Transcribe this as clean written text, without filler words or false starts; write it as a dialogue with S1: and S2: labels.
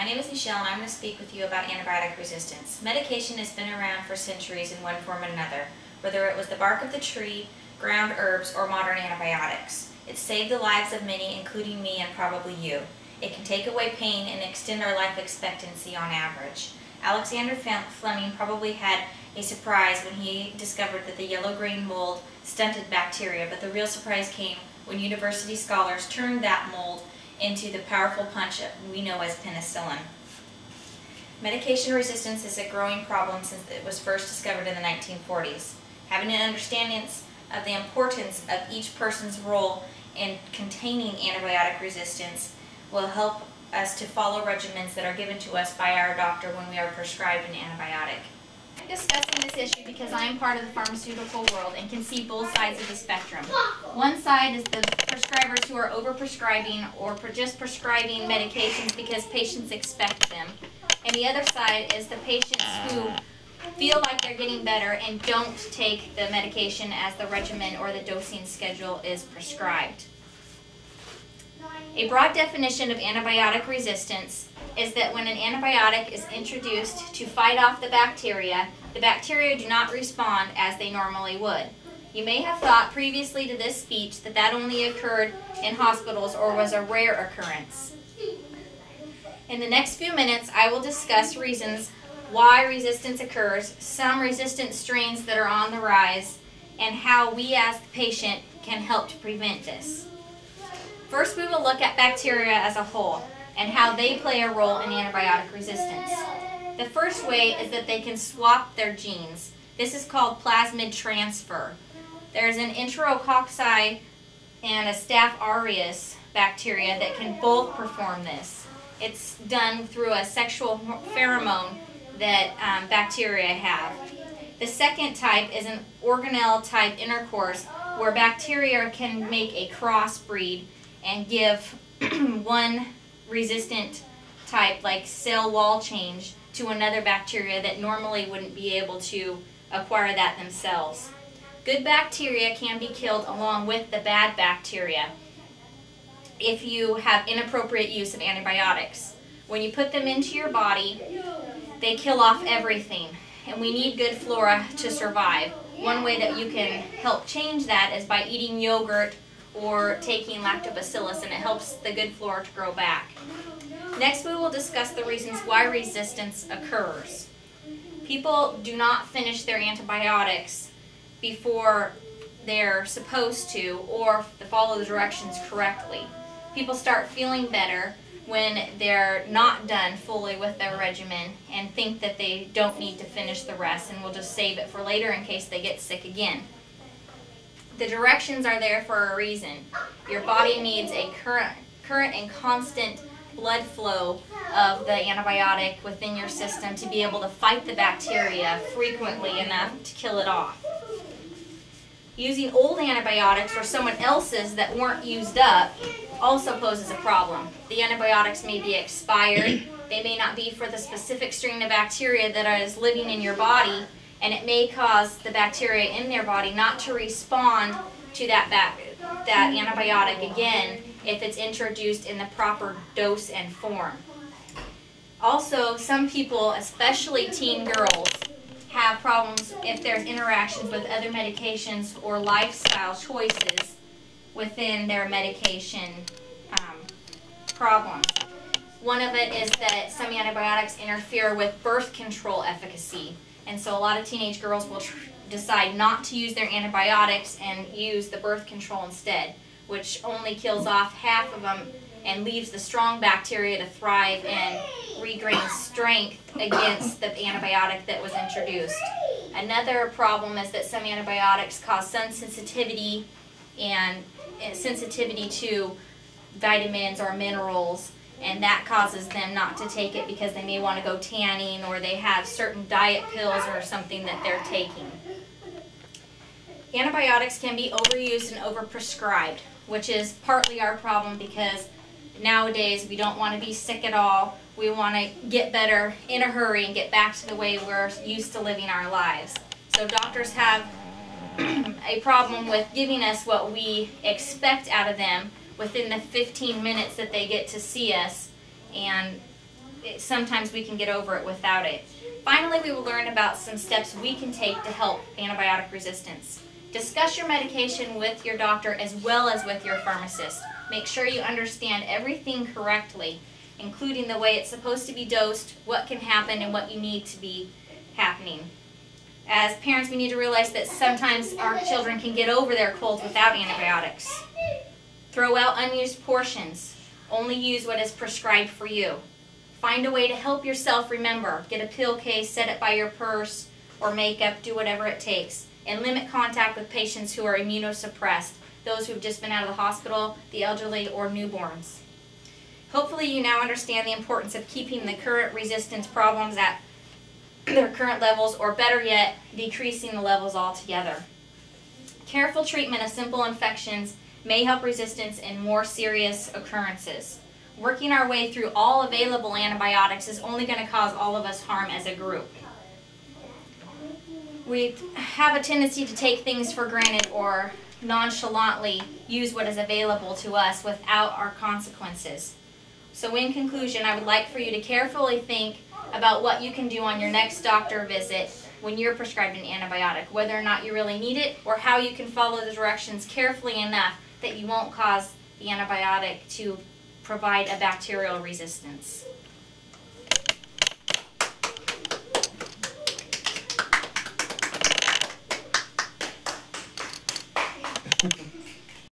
S1: name is Nichelle and I'm going to speak with you about antibiotic resistance. Medication has been around for centuries in one form or another, whether it was the bark of the tree, ground herbs, or modern antibiotics. It saved the lives of many, including me and probably you. It can take away pain and extend our life expectancy on average. Alexander Fleming probably had a surprise when he discovered that the yellow-green mold stunted bacteria, but the real surprise came when university scholars turned that mold into the powerful punch we know as penicillin. Medication resistance is a growing problem since it was first discovered in the 1940s. Having an understanding of the importance of each person's role in containing antibiotic resistance will help us to follow regimens that are given to us by our doctor when we are prescribed an antibiotic.
S2: I'm discussing this issue because I am part of the pharmaceutical world and can see both sides of the spectrum. One side is the prescribers who are over-prescribing or just prescribing medications because patients expect them. And the other side is the patients who feel like they're getting better and don't take the medication as the regimen or the dosing schedule is prescribed. A broad definition of antibiotic resistance is that when an antibiotic is introduced to fight off the bacteria do not respond as they normally would. You may have thought previously to this speech that that only occurred in hospitals or was a rare occurrence. In the next few minutes, I will discuss reasons why resistance occurs, some resistant strains that are on the rise, and how we as the patient can help to prevent this. First, we will look at bacteria as a whole and how they play a role in antibiotic resistance. The first way is that they can swap their genes. This is called plasmid transfer. There's an Enterococci and a Staph aureus bacteria that can both perform this. It's done through a sexual pheromone that bacteria have. The second type is an organelle type intercourse where bacteria can make a crossbreed and give one resistant type like cell wall change to another bacteria that normally wouldn't be able to acquire that themselves. Good bacteria can be killed along with the bad bacteria if you have inappropriate use of antibiotics. When you put them into your body, they kill off everything, and we need good flora to survive. One way that you can help change that is by eating yogurt or taking lactobacillus, and it helps the good flora to grow back. Next, we will discuss the reasons why resistance occurs. People do not finish their antibiotics before they're supposed to or follow the directions correctly. People start feeling better when they're not done fully with their regimen and think that they don't need to finish the rest and will just save it for later in case they get sick again. The directions are there for a reason. Your body needs a current and constant blood flow of the antibiotic within your system to be able to fight the bacteria frequently enough to kill it off. Using old antibiotics or someone else's that weren't used up also poses a problem. The antibiotics may be expired, they may not be for the specific strain of bacteria that is living in your body, and it may cause the bacteria in their body not to respond to that antibiotic again if it's introduced in the proper dose and form. Also, some people, especially teen girls, have problems if there's interactions with other medications or lifestyle choices within their medication problems. One of it is that some antibiotics interfere with birth control efficacy, and so a lot of teenage girls will decide not to use their antibiotics and use the birth control instead, which only kills off half of them and leaves the strong bacteria to thrive and regain strength against the antibiotic that was introduced. Another problem is that some antibiotics cause sun sensitivity and sensitivity to vitamins or minerals, and that causes them not to take it because they may want to go tanning or they have certain diet pills or something that they're taking. Antibiotics can be overused and overprescribed, which is partly our problem because nowadays we don't want to be sick at all. We want to get better in a hurry and get back to the way we're used to living our lives. So doctors have a problem with giving us what we expect out of them within the 15 minutes that they get to see us, and sometimes we can get over it without it. Finally, we will learn about some steps we can take to help antibiotic resistance. Discuss your medication with your doctor as well as with your pharmacist. Make sure you understand everything correctly, including the way it's supposed to be dosed, what can happen, and what you need to be happening. As parents, we need to realize that sometimes our children can get over their colds without antibiotics. Throw out unused portions. Only use what is prescribed for you. Find a way to help yourself remember. Get a pill case, set it by your purse or makeup, do whatever it takes. And limit contact with patients who are immunosuppressed, those who have just been out of the hospital, the elderly, or newborns. Hopefully you now understand the importance of keeping the current resistance problems at their current levels, or better yet, decreasing the levels altogether. Careful treatment of simple infections may help resistance in more serious occurrences. Working our way through all available antibiotics is only going to cause all of us harm as a group. We have a tendency to take things for granted or nonchalantly use what is available to us without our consequences. So in conclusion, I would like for you to carefully think about what you can do on your next doctor visit when you're prescribed an antibiotic, whether or not you really need it, or how you can follow the directions carefully enough that you won't cause the antibiotic to provide a bacterial resistance.